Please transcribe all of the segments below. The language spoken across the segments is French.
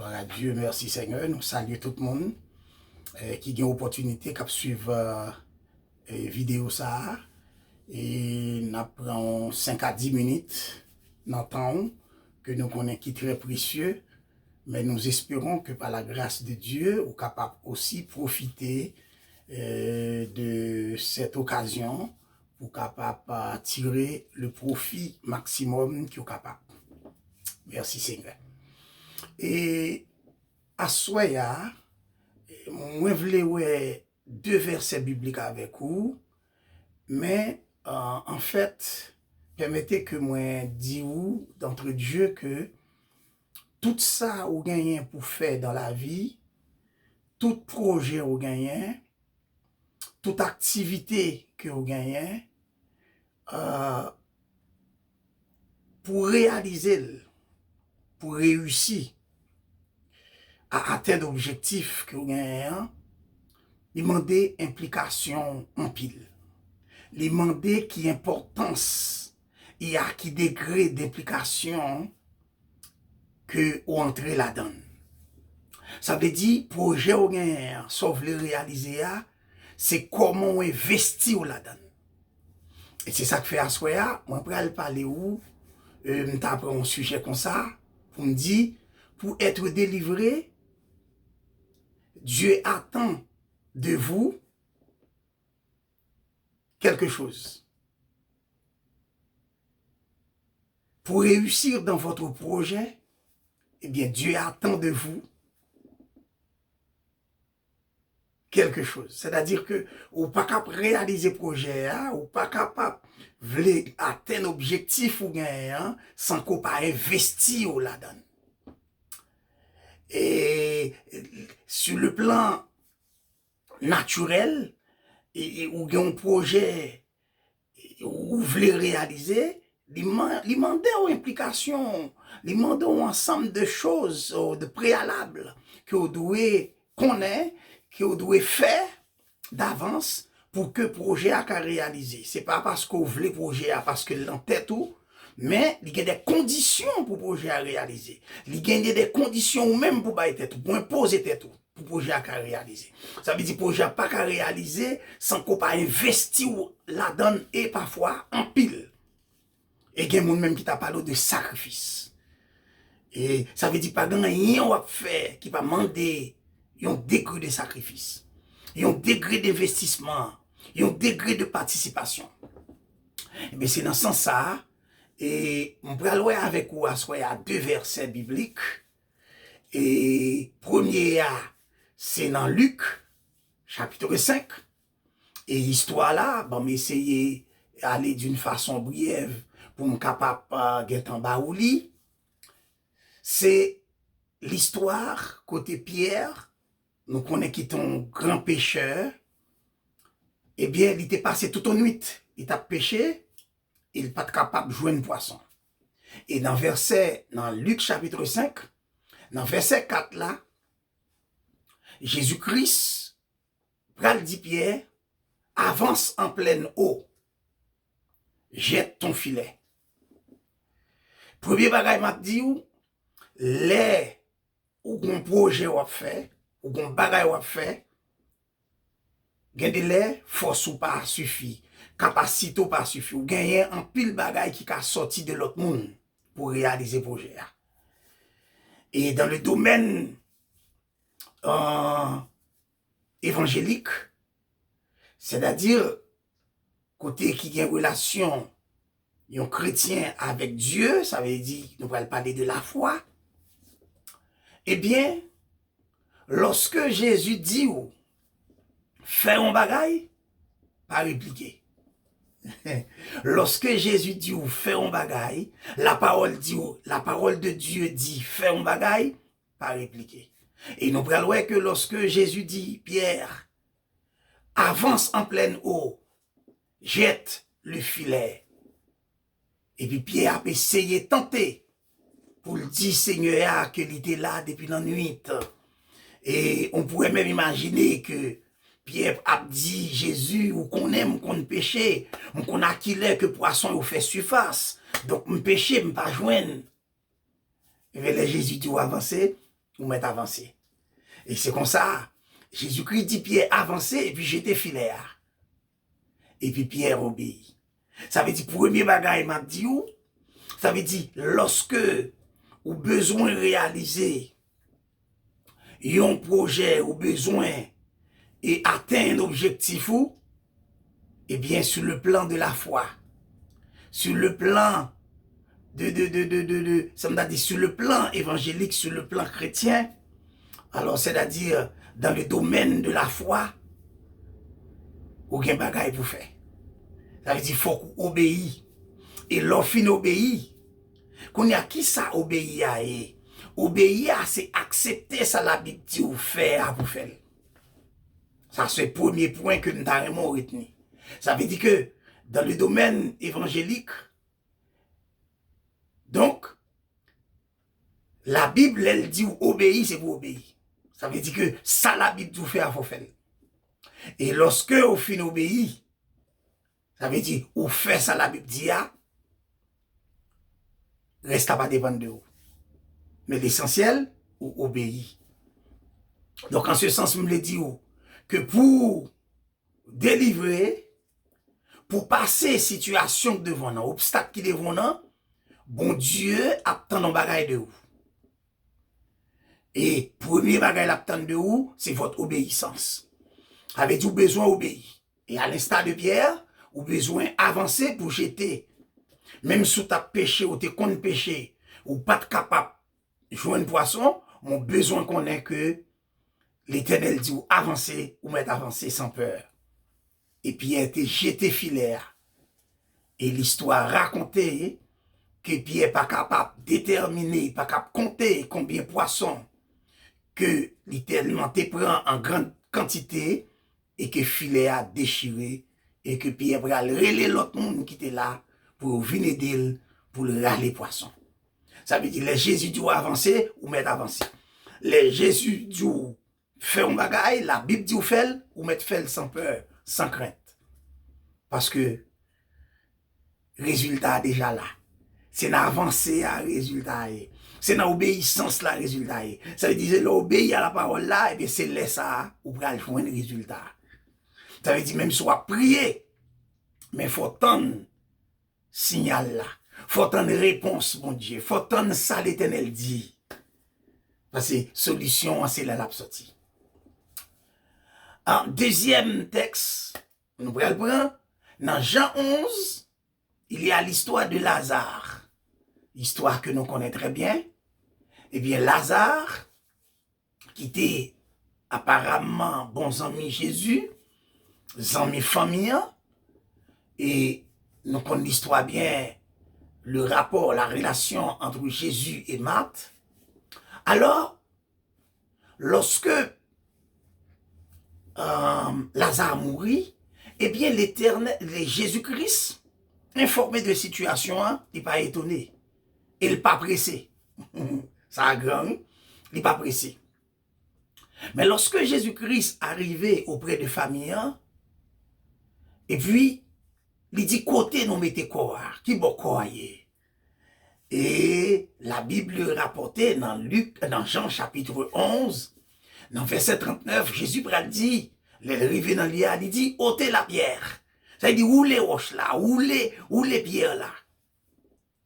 Gloire à Dieu, merci Seigneur. Nous saluons tout le monde qui a une opportunité de suivre la vidéo ça. Et nous prenons 5 à 10 minutes dans le temps que nous connaissons qui est très précieux. Mais nous espérons que par la grâce de Dieu, nous sommes capables aussi de profiter de cette occasion pour capable tirer le profit maximum que nous capable. Merci Seigneur. Et à soya, moi voulais deux versets bibliques avec vous, mais en fait, permettez que moi dise d'entre Dieu que tout ça ou gagnez pour faire dans la vie, tout projet ou gagnez, toute activité que vous gagnez, pour réaliser, pour réussir à atteindre l'objectif que vous gagnez, il demande implication en pile. Il demande qui importance et à qui degré d'implication que vous entrez là-dedans. Ça veut dire, projet ou gagnez, sauf le réaliser, c'est comment on investit là-dedans. Et c'est ça que fait à soi, moi, je vais parler où, je prends un sujet comme ça, pour me dire, pour être délivré, Dieu attend de vous quelque chose. Pour réussir dans votre projet, eh bien, Dieu attend de vous quelque chose. C'est-à-dire que vous n'êtes pas capable de réaliser le projet, ou pas capable de atteindre l'objectif ou gagner sans qu'on pas investir là-dedans. Et sur le plan naturel, ou un projet ou vous voulez réaliser, il demande une implication, il demande un ensemble de choses, de préalables que vous devez connaître, que vous devez faire d'avance pour que le projet a réalisé. Ce n'est pas parce que vous voulez le projet, parce que l'en tête tout, mais il y a des conditions pour le projet à réaliser. Il y a des conditions ou même pour pour imposer tête tout. Pour le projet à réaliser. Ça veut dire que le projet n'a pas qu'à réaliser sans qu'on pas investir là-dedans et parfois en pile. Et il y a des gens même qui t'a parlé de sacrifice. Et ça veut dire pas grand rien à faire qui va demander un degré de sacrifice, un degré d'investissement, un degré de participation. Mais c'est dans ce sens-là, et on peut aller avec vous à deux versets bibliques. Et premier, c'est dans Luc, chapitre 5. Et l'histoire là, bon, m'essayer d'aller d'une façon brève pour me capable d'être en bas ou lit. C'est l'histoire côté Pierre, nous connaissons qui est un grand pêcheur. Eh bien, il était passé toute une nuit. Il a pêché, il n'est pas capable de jouer un poisson. Et dans Luc chapitre 5, dans verset 4 là, Jésus-Christ, pral dit Pierre, avance en pleine eau, jette ton filet. Premier bagay m'a dit les ou un projet ou fait, ou un bagay ou fait, gen de les force ou pas suffit, capacité ou pas suffit, ou gagner un pile bagay qui a sorti de l'autre monde pour réaliser le projet. Et dans le domaine évangélique, c'est-à-dire côté qui a une relation un chrétien avec Dieu, ça veut dire nous allons parler de la foi. Eh bien, lorsque Jésus dit fais un bagay, pas répliquer. Lorsque Jésus dit fais un bagay, la parole de Dieu dit fais un bagay, pas répliquer. Et nous prenons que lorsque Jésus dit Pierre, avance en pleine eau, jette le filet. Et puis Pierre a essayé tenter pour le dire Seigneur qu'il était là depuis la nuit. Et on pourrait même imaginer que Pierre a dit Jésus, ou qu'on aime, qu'on péche, ou qu'on a qu'il est que poisson ou fait surface. Donc, me péché, me pas joindre. Et là, Jésus dit, avancer, ou mettre avancé. Et c'est comme ça, Jésus-Christ dit Pierre avancez et puis jetez filet. Et puis Pierre obéit. Ça veut dire, premier bagage m'a dit ou, ça veut dire, lorsque ou besoin réaliser un projet ou besoin et atteindre l'objectif ou, eh bien, sur le plan de la foi, sur le plan ça me dit sur le plan évangélique, sur le plan chrétien, alors c'est-à-dire dans le domaine de la foi, ou gen bagay pour faire. Ça veut dire qu'il faut qu'on obéisse. Et l'offre obéit. Qu'on y a qui ça obéit à et obéir, c'est accepter ça la Bible dit ou faire pour faire. Ça, c'est le premier point que nous avons retenu. Ça veut dire que dans le domaine évangélique, donc, la Bible, elle dit ou obéir, c'est pour obéir. Ça veut dire que ça, la Bible dit faire, il faut faire. Et lorsque vous fin obéit, ça veut dire ou fait ça, la Bible dit, reste à pas dépendre de vous. Mais l'essentiel, ou obéit. Donc, en ce sens, je me dit que pour délivrer, pour passer situation devant nous, obstacle qui devant nous, bon Dieu attend un bagage de vous. Et premier bagage attend de vous, c'est votre obéissance. Avez-vous besoin d'obéir? Et à l'instar de Pierre, vous besoin d'avancer pour jeter. Même si tu as péché ou tu es contre péché, ou pas capable de jouer un poisson, mon besoin qu'on ait que l'Éternel dit ou avancer, ou mettre avancer sans peur. Et Pierre était jeté filaire. Et l'histoire racontait que Pierre n'est pas capable de déterminer, pas capable de compter combien de poissons que littéralement te prend en grande quantité et que filet a déchiré et que Pierre va relayer l'autre monde qui était là pour venir d'elle pour le râler poisson. Ça veut dire les Jésus doit avancer ou mettre avancer. Les Jésus doit faire un bagage, la Bible dit ou fait ou mettre fait sans peur, sans crainte. Parce que résultat déjà là. C'est l'avancée à résultat. C'est l'obéissance là résultat. Ça veut dire l'obéir à la parole là, et bien c'est là ça ou pour jouer un résultat. Ça veut dire même soit prier, mais il faut attendre signal là. Faut attendre réponse, mon Dieu. Faut attendre ça l'Éternel dit. Parce que solution, c'est là la sortie. En deuxième texte, nous prenons le prendre. Dans Jean 11, il y a l'histoire de Lazare. Histoire que nous connaissons très bien. Eh bien, Lazare, qui était apparemment bon ami Jésus, ami famille, et nous connaissons l'histoire bien, le rapport, la relation entre Jésus et Marthe. Alors, lorsque Lazare mourit, eh bien, l'Éternel, Jésus-Christ, informé de la situation, il n'est pas étonné. Il n'est pas pressé. Ça a grand, il n'est pas pressé. Mais lorsque Jésus-Christ arrivait auprès de famille, et puis, il dit, côté nous mettez quoi, qui bon quoi. Et la Bible rapportait dans Jean chapitre 11, dans verset 39, Jésus dit, l'arrivée dans l'IA, il dit, ôtez la pierre. Ça veut dire, où les roches là, où les pierres là,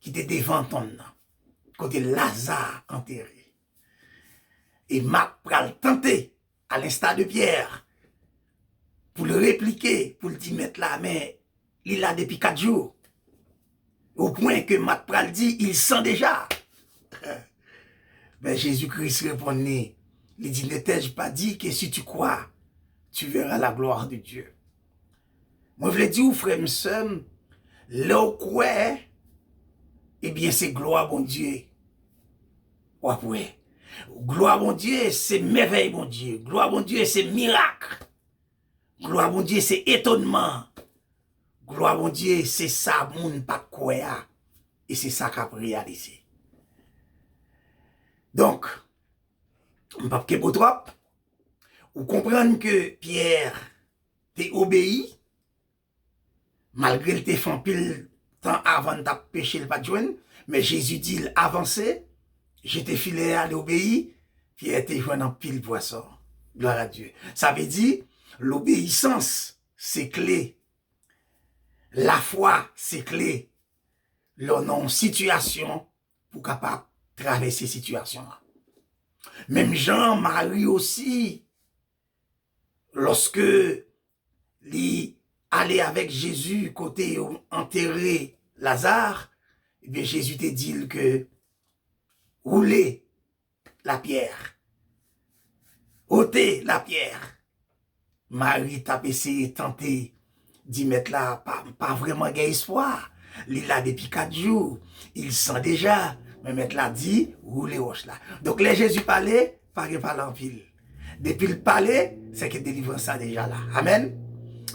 qui étaient devant ton nom, côté Lazare enterré. Et Marc pral tenter, à l'instar de Pierre, pour le répliquer, pour le dire, mettre là, mais il a depuis 4 jours. Au point que Marc pral dit, il sent déjà. Ben Jésus-Christ répondait, il dit, ne t'ai-je pas dit que si tu crois, tu verras la gloire de Dieu. Moi, je veux dire, frère, monsieur, là où quoi, eh bien, c'est gloire, bon Dieu. Ouais. Gloire, bon Dieu, c'est merveille, bon Dieu. Gloire, bon Dieu, c'est miracle. Gloire, bon Dieu, c'est étonnement. Gloire, bon Dieu, c'est ça, moun pas quoi. Et c'est ça qu'a réalisé. Donc, on ne peut pas trop. Vous comprenez que Pierre t'est obéi, malgré le fait pile temps avant de pécher le pas de joindre, mais Jésus dit avancez, j'étais filé à l'obéir, Pierre était joué en pile poisson. Gloire à Dieu. Ça veut dire, l'obéissance, c'est clé. La foi, c'est clé. Le non situation pour capable traverser situation. Même Jean-Marie aussi, lorsque il allait avec Jésus côté enterrer Lazare, eh bien Jésus te dit que roulez la pierre, ôtez la pierre. Marie t'a essayé tenter d'y mettre là, pas vraiment gain espoir. Il là depuis 4 jours, il sent déjà, mais mettre là dit, roulez roche là. Donc les Jésus parlait, pas en pile. Depuis le palais, c'est que délivrance ça déjà là. Amen.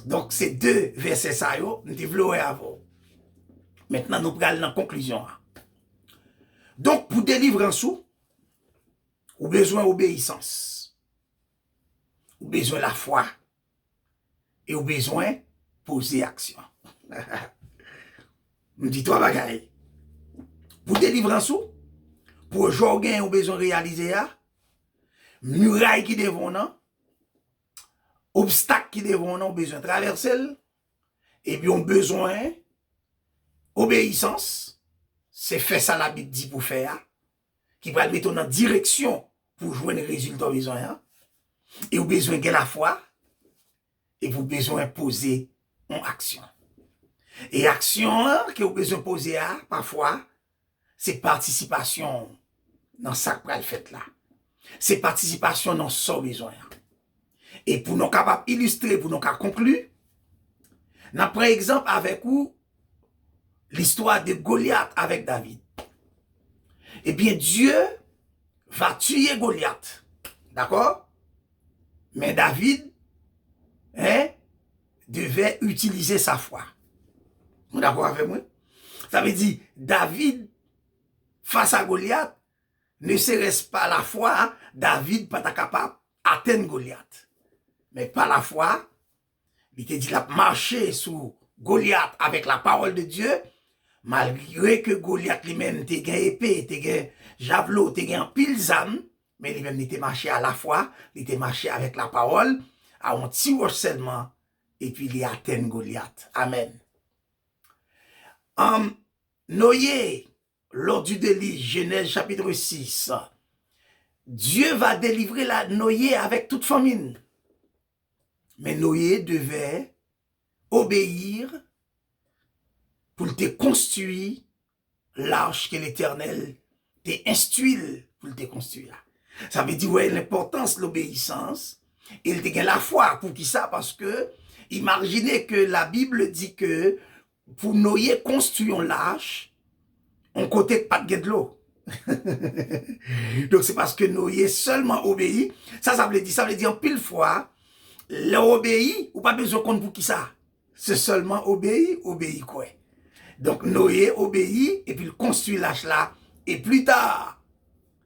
Donc ces deux versets ça yo, nous devons avant. Maintenant nous prenons la conclusion. Donc pour délivrance ou besoin obéissance, ou besoin la foi et ou besoin poser action. Me dit trois bagailles. Pour délivrance pour jorgen ou besoin réaliser muraille qui devant non, obstacle qui devant non, besoin traverser et puis on besoin obéissance, c'est faire ça la Bible dit pour faire qui va mettre en direction pour jouer un résultat besoin et vous besoin de la foi et vous besoin poser en action. Et action que vous besoin poser parfois c'est participation dans ça que vous faites là. C'est participation dans ce besoin. Et pour nous capables illustrer, pour nous conclure, nous prenons exemple avec vous l'histoire de Goliath avec David. Eh bien, Dieu va tuer Goliath. D'accord? Mais David devait utiliser sa foi. Vous d'accord avec moi? Ça veut dire, David, face à Goliath, ne serait-ce pas la foi, David pas capable d'atteindre Goliath. Mais par la foi, il était dit, il a marché sous Goliath avec la parole de Dieu, malgré que Goliath lui-même était gain épée, était gain javelot, était gain pile d'âme, mais lui-même était marché à la foi, il était marché avec la parole, à un petit roche seulement, et puis il a atteint Goliath. Amen. Noé, lors du délit, Genèse chapitre 6, Dieu va délivrer la Noé avec toute famine. Mais Noé devait obéir pour te construire l'arche que l'Éternel t'a instruit pour te construire. Ça veut dire, ouais, l'importance de l'obéissance. Il te gagne la foi pour qui ça? Parce que, imaginez que la Bible dit que pour Noé construire l'arche, on côté pas de l'eau. Donc c'est parce que Noé seulement obéit. Ça veut dire en pile fois, l'obéit ou pas besoin de compte pour qui ça? C'est seulement obéir quoi. Donc Noé obéit et puis il construit l'arche là. Et plus tard,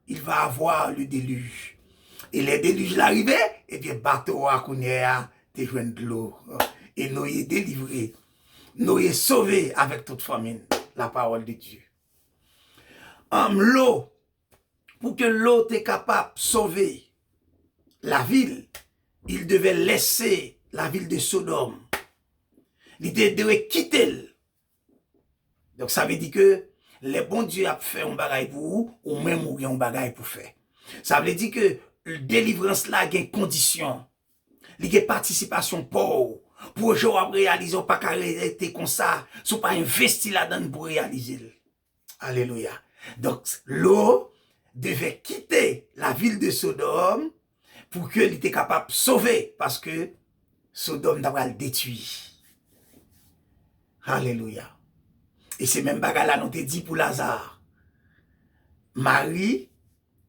il va avoir le déluge. Et les déluges l'arrivaient, et puis bateau à Kounéa, te joint de l'eau. Et Noé délivré. Noé sauvé avec toute famine. La parole de Dieu. L'eau, pour que l'eau soit capable de sauver la ville, il devait laisser la ville de Sodome. Il devait quitter. Donc ça veut dire que les bons dieux a fait un bagage pour vous, ou même ou un bagage pour faire. Ça veut dire que la délivrance là a une condition. Il y a une participation pour jour à réaliser, pas qu'à rester comme ça, si pas investi là-dedans pour réaliser. Alléluia. Donc, l'eau devait quitter la ville de Sodome pour qu'elle était capable de sauver, parce que Sodome d'abord le détruit. Alléluia. Et c'est même bagarre là, on te dit pour Lazare. Marie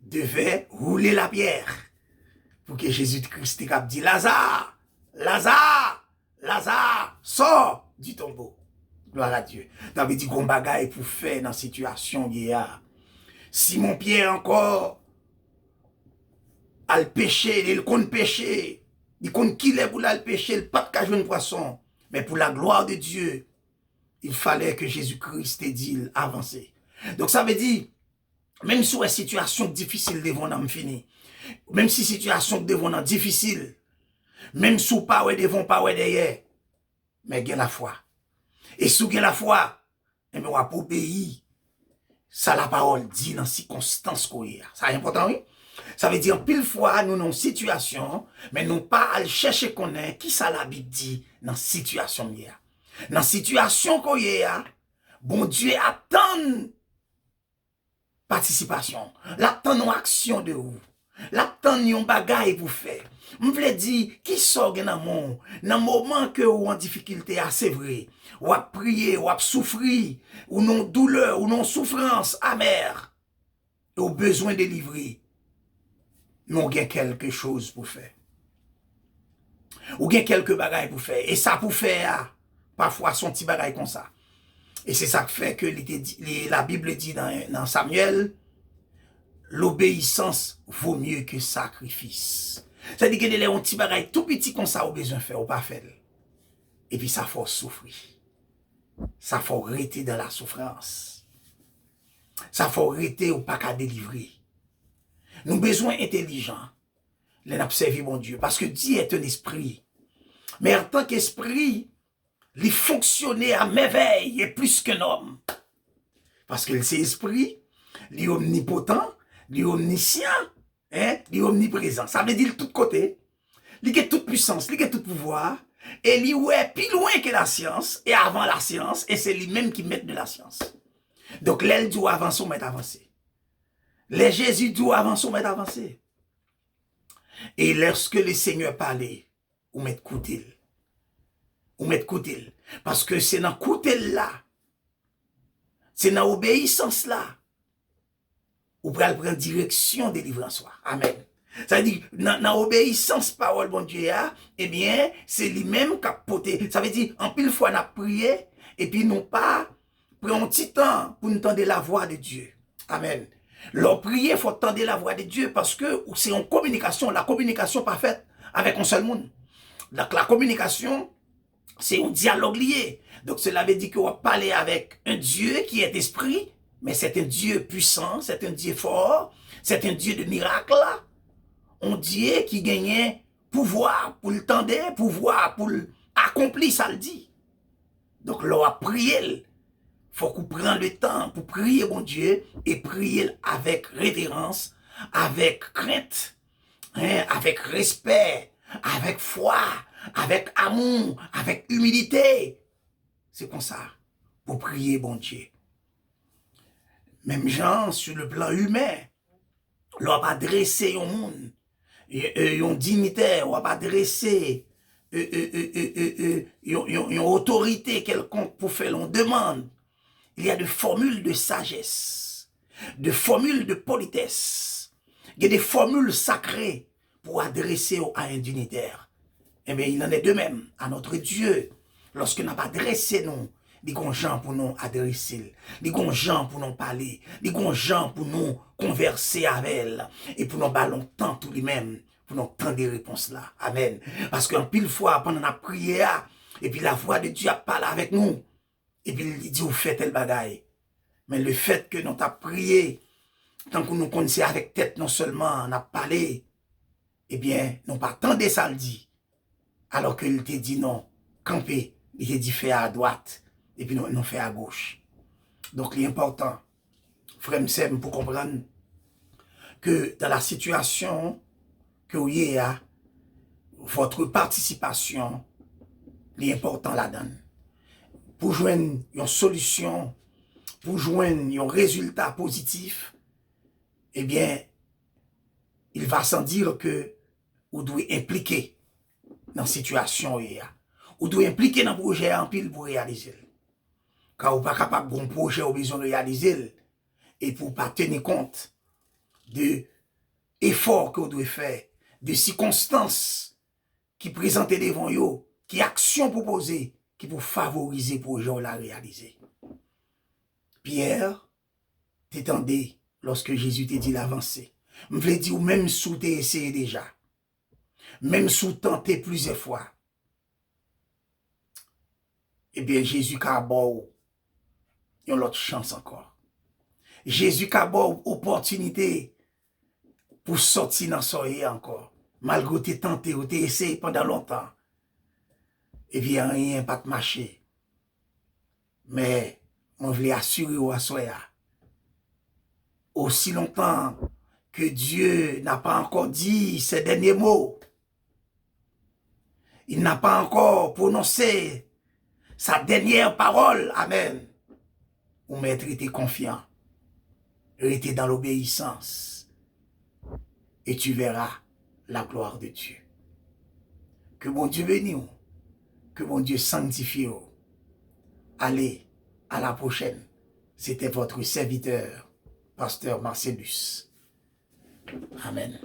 devait rouler la pierre pour que Jésus-Christ ait dit Lazare, Lazare, Lazare, sors du tombeau. Gloire à Dieu. David dit qu'on bagaille pour faire dans la situation hier. Simon Pierre encore a le péché, il compte péché. Il compte qu'il est pour le péché, il pas de cajou de poisson. Mais pour la gloire de Dieu, il fallait que Jésus-Christ ait dit avancer. Donc ça veut dire, Même si la situation difficile devant nous fini, même si situation devant nous difficile, même si pas ouais devant pas ouais derrière, mais gain la foi. Et si gain la foi, et bien pour obéir, ça la parole dit dans circonstances qu'on y a. Ça est important, oui? Ça veut dire pile fois nous dans situation, mais nous pas à chercher qu'on est qui ça la Bible dit dans situation y a. Dans situation qu'on y a, bon Dieu attend participation, l'attend nos actions de vous, l'attend nos bagaille pour faire. Je veux dire, qui sort dans le moment que vous en difficulté, c'est vrai, ou à prier, ou à souffrir, ou non douleur, ou non souffrance amère, et au besoin de livrer, nous avons quelque chose pour faire. Ou bien quelques bagailles pour faire. Et ça pour faire, parfois, son petit bagaille comme ça. Et c'est ça qui fait que la Bible dit dans Samuel, l'obéissance vaut mieux que sacrifice. C'est-à-dire que les petits bagailles tout petit comme ça, au besoin de faire, ou pas faire. Et puis ça faut souffrir. Ça faut rester dans la souffrance. Ça faut rester ou pas qu'à délivrer. Nous avons besoin intelligents. Les observer mon Dieu. Parce que Dieu est un esprit. Mais en tant qu'esprit, il fonctionnait à merveille et plus qu'un homme. Parce que c'est esprit, il est omnipotent, il est omniscient, hein, il est omniprésent. Ça veut dire de tous côtés. Il a toute puissance, il a tout pouvoir. Et il est plus loin que la science, et avant la science, et c'est lui-même qui met de la science. Donc, l'aile doit avancer, on met avancer. Les Jésus doit avancer, on met avancer. Et lorsque le Seigneur parlait, on met écouter. On met écouter. Parce que c'est dans écouter là, c'est dans obéissance là, ou pour prendre direction de délivrance. Amen. Ça veut dire, dans obéissance parole, bon Dieu, eh bien, c'est lui-même qui a porté. Ça veut dire, en pile fois, on a prié, et puis nous pas pris un petit temps pour nous entendre la voix de Dieu. Amen. Leur prier, il faut entendre la voix de Dieu parce que c'est en communication, la communication parfaite avec un seul monde. Donc la communication, c'est un dialogue lié. Donc cela veut dire qu'on va parler avec un Dieu qui est esprit, mais c'est un Dieu puissant, c'est un Dieu fort, c'est un Dieu de miracles. Un Dieu qui gagnait pouvoir pour le tendre, pouvoir pour accomplir ça le dit. Donc l'on a prié. Faut qu'on prenne le temps pour prier mon Dieu et prier avec révérence, avec crainte, hein, avec respect, avec foi, avec amour, avec humilité. C'est comme ça, pour prier bon Dieu. Même gens sur le plan humain, l'on va dresser un monde, un dignitaire, on va dresser une autorité quelconque pour faire une demande. Il y a des formules de sagesse, des formules de politesse, il y a des formules sacrées pour adresser à un dignitaire. Eh bien, il en est de même à notre Dieu. Lorsqu'il n'a pas adressé nous, il y a des gens pour nous adresser, il y a des gens pour nous parler, il y a des gens pour nous converser avec elle, et pour nous ballons tant tout lui-même, pour nous prendre des réponses là. Amen. Parce qu'en pile fois, pendant la prière, et puis la voix de Dieu a parlé avec nous, et puis il dit, vous faites tel bagaille. Mais le fait que nous avons prié, tant que nous connaissons avec tête non seulement, on a parlé, eh bien, nous pas attendé ça le dit. Alors qu'il te dit non, camper, il te dit fait à droite, et puis nous fait à gauche. Donc l'important, frère Msem, pour comprendre que dans la situation que vous avez, votre participation, l'important la donne. Pour joindre une solution, pour joindre un résultat positif, eh bien, il va sans dire que vous devez impliquer dans la situation. Vous devez impliquer dans le projet en pile pour réaliser. Car vous n'êtes pas capable de projet au besoin de réaliser et pour ne pas tenir compte de l'effort que vous devez faire, de circonstances qui présentent devant vous, qui actions proposées, qui pour favoriser le projet à la réaliser. Pierre, t'étendais lorsque Jésus t'a dit l'avancer. Je voulais dire, même sous t'es essayé déjà, même sous tenté plusieurs fois, eh bien Jésus a bon une autre chance encore. Jésus a bon opportunité pour sortir dans soirée encore. Malgré tes tenté ou t'es essayé pendant longtemps. Et puis rien pas de marcher. Mais on voulait assurer au soya. Aussi longtemps que Dieu n'a pas encore dit ses derniers mots. Il n'a pas encore prononcé sa dernière parole. Amen. Ou maître était confiant. Rester dans l'obéissance. Et tu verras la gloire de Dieu. Que mon Dieu bénisse. Que mon Dieu sanctifie. Allez, à la prochaine. C'était votre serviteur, Pasteur Marcellus. Amen.